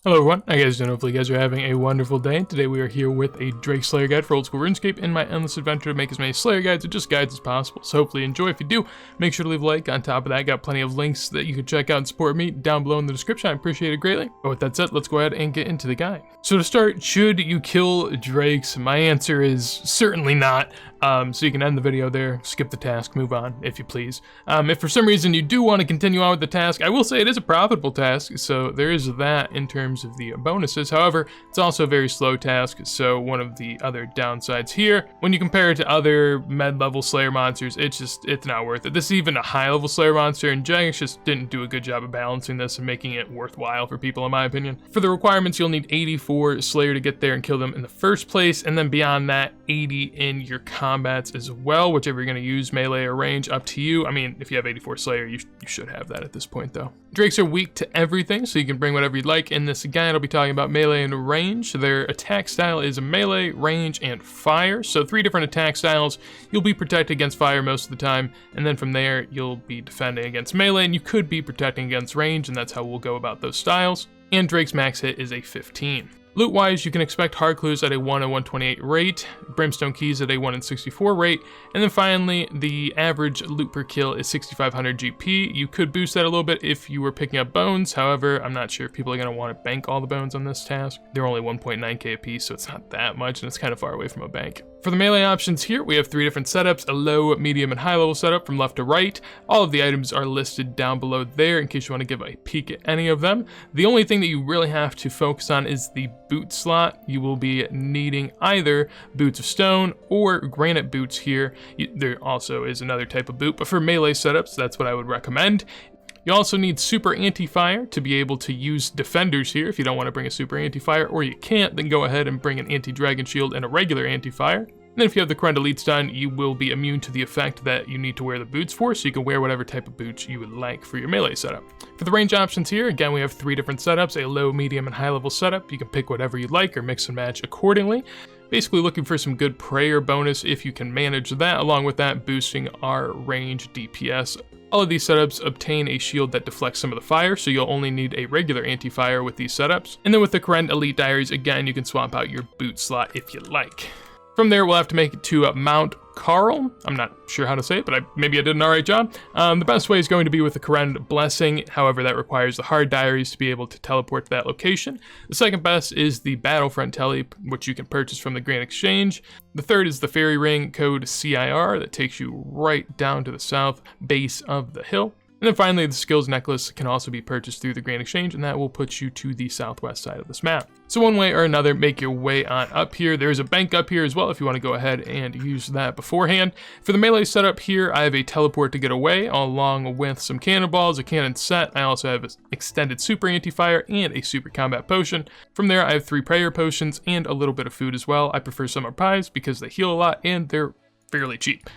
Hello everyone, how you guys doing? Hopefully you guys are having a wonderful day. Today we are here with a Drake Slayer guide for old school RuneScape in my endless adventure to make as many Slayer guides or just guides as possible. So hopefully you enjoy. If you do, make sure to leave a like. On top of that, I got plenty of links that you can check out and support me down below in the description. I appreciate it greatly. But with that said, let's go ahead and get into the guide. So to start, should you kill Drakes? My answer is certainly not. So you can end the video there, skip the task, move on, if you please. If for some reason you do want to continue on with the task, I will say it is a profitable task, so there is that in terms of the bonuses. However, it's also a very slow task, so one of the other downsides here, when you compare it to other med-level Slayer monsters, it's not worth it. This is even a high-level Slayer monster, and Jagex just didn't do a good job of balancing this and making it worthwhile for people, in my opinion. For the requirements, you'll need 84 Slayer to get there and kill them in the first place, and then beyond that, 80 in your combats as well, whichever you're going to use, melee or range, up to you. I mean, if you have 84 Slayer, you should have that at this point though. Drakes are weak to everything, so you can bring whatever you'd like. In this guide, I'll be talking about melee and range. Their attack style is melee, range, and fire. So 3 different attack styles. You'll be protected against fire most of the time, and then from there, you'll be defending against melee, and you could be protecting against range, and that's how we'll go about those styles. And Drake's max hit is a 15. Loot-wise, you can expect hard clues at a 1 in 128 rate, brimstone keys at a 1 in 64 rate, and then finally, the average loot per kill is 6,500 GP. You could boost that a little bit if you were picking up bones. However, I'm not sure if people are going to want to bank all the bones on this task. They're only 1.9k a piece, so it's not that much, and it's kind of far away from a bank. For the melee options here, we have 3 different setups, a low, medium, and high level setup from left to right. All of the items are listed down below there in case you want to give a peek at any of them. The only thing that you really have to focus on is the boot slot. You will be needing either boots of stone or granite boots here. There also is another type of boot, but for melee setups, that's what I would recommend. You also need super anti-fire to be able to use defenders here. If you don't want to bring a super anti-fire, or you can't, then go ahead and bring an anti-dragon shield and a regular anti-fire. And then if you have the Corund Elites done, you will be immune to the effect that you need to wear the boots for, so you can wear whatever type of boots you would like for your melee setup. For the range options here, again, we have 3 different setups, a low, medium, and high level setup. You can pick whatever you like or mix and match accordingly. Basically looking for some good prayer bonus if you can manage that, along with that boosting our range DPS. All of these setups obtain a shield that deflects some of the fire, so you'll only need a regular anti-fire with these setups. And then with the Corund Elite Diaries, again, you can swap out your boot slot if you like. From there, we'll have to make it to Mount Carl. I'm not sure how to say it, but maybe I did an alright job. The best way is going to be with the Corund Blessing. However, that requires the hard diaries to be able to teleport to that location. The second best is the Battlefront Tele, which you can purchase from the Grand Exchange. The third is the Fairy Ring code CIR that takes you right down to the south base of the hill. And then finally, the Skills Necklace can also be purchased through the Grand Exchange, and that will put you to the southwest side of this map. So one way or another, make your way on up here. There's a bank up here as well if you want to go ahead and use that beforehand. For the melee setup here, I have a teleport to get away, along with some cannonballs, a cannon set. I also have an extended super anti-fire and a super combat potion. From there, I have 3 prayer potions and a little bit of food as well. I prefer summer pies because they heal a lot and they're fairly cheap.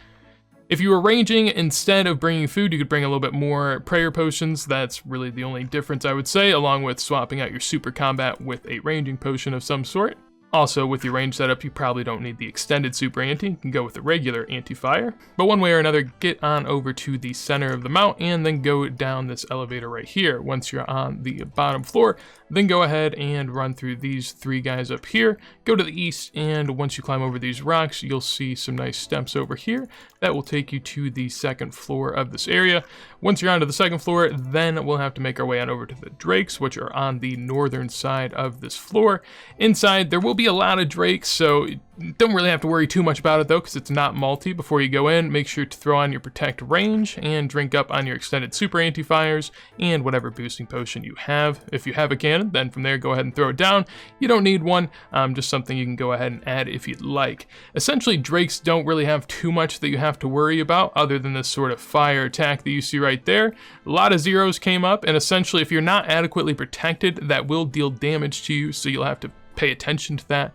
If you were ranging, instead of bringing food, you could bring a little bit more prayer potions. That's really the only difference I would say, along with swapping out your super combat with a ranging potion of some sort. Also, with your range setup, you probably don't need the extended super anti. You can go with the regular anti-fire. But one way or another, get on over to the center of the mount and then go down this elevator right here. Once you're on the bottom floor, then go ahead and run through these 3 guys up here. Go to the east, and once you climb over these rocks, you'll see some nice steps over here. That will take you to the 2nd floor of this area. Once you're onto the 2nd floor, then we'll have to make our way on over to the Drakes, which are on the northern side of this floor. Inside, there will be a lot of Drakes, so don't really have to worry too much about it though, because it's not multi. Before you go in, make sure to throw on your protect range and drink up on your extended super anti-fires and whatever boosting potion you have. If you have a cannon, then from there go ahead and throw it down. You don't need one, just something you can go ahead and add if you'd like. Essentially, Drakes don't really have too much that you have to worry about other than this sort of fire attack that you see right there. A lot of zeros came up, and essentially if you're not adequately protected, that will deal damage to you, so you'll have to pay attention to that.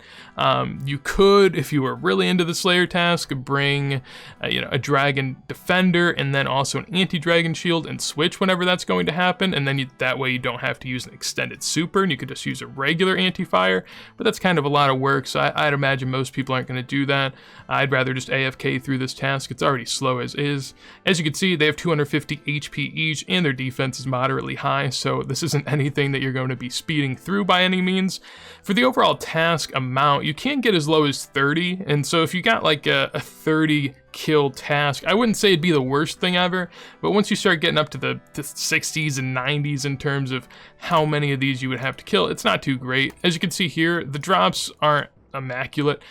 You could, if you were really into the Slayer task, bring a Dragon Defender and then also an anti-dragon shield and switch whenever that's going to happen, and then that way you don't have to use an extended super and you could just use a regular anti-fire, but that's kind of a lot of work, so I'd imagine most people aren't going to do that. I'd rather just AFK through this task. It's already slow as is. As you can see, they have 250 HP each and their defense is moderately high, so this isn't anything that you're going to be speeding through by any means. For the overall task amount, you can get as low as 30, and so if you got like a 30 kill task, I wouldn't say it'd be the worst thing ever, but once you start getting up to the 60s and 90s in terms of how many of these you would have to kill, it's not too great. As you can see here, the drops aren't immaculate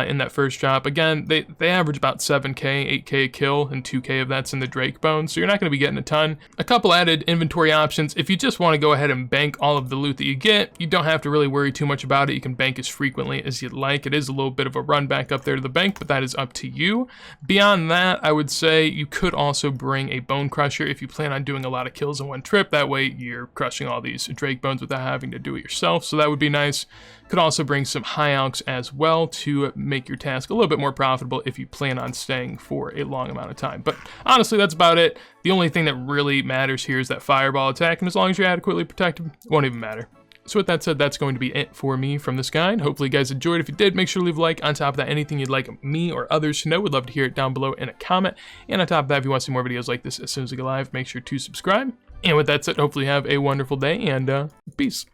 in that first drop. Again, they average about 7k, 8k a kill, and 2k of that's in the Drake Bone, so you're not going to be getting a ton. A couple added inventory options. If you just want to go ahead and bank all of the loot that you get, you don't have to really worry too much about it. You can bank as frequently as you'd like. It is a little bit of a run back up there to the bank, but that is up to you. Beyond that, I would say you could also bring a Bone Crusher if you plan on doing a lot of kills in one trip. That way you're crushing all these Drake Bones without having to do it yourself, so that would be nice. Could also bring some High Alks as well to make your task a little bit more profitable if you plan on staying for a long amount of time. But honestly, that's about it. The only thing that really matters here is that fireball attack, and as long as you're adequately protected, it won't even matter. So with that said, that's going to be it for me from this guide. Hopefully you guys enjoyed. If you did, make sure to leave a like. On top of that, anything you'd like me or others to know, would love to hear it down below in a comment. And on top of that, if you want to see more videos like this as soon as they go live, make sure to subscribe. And with that said, hopefully you have a wonderful day, and peace.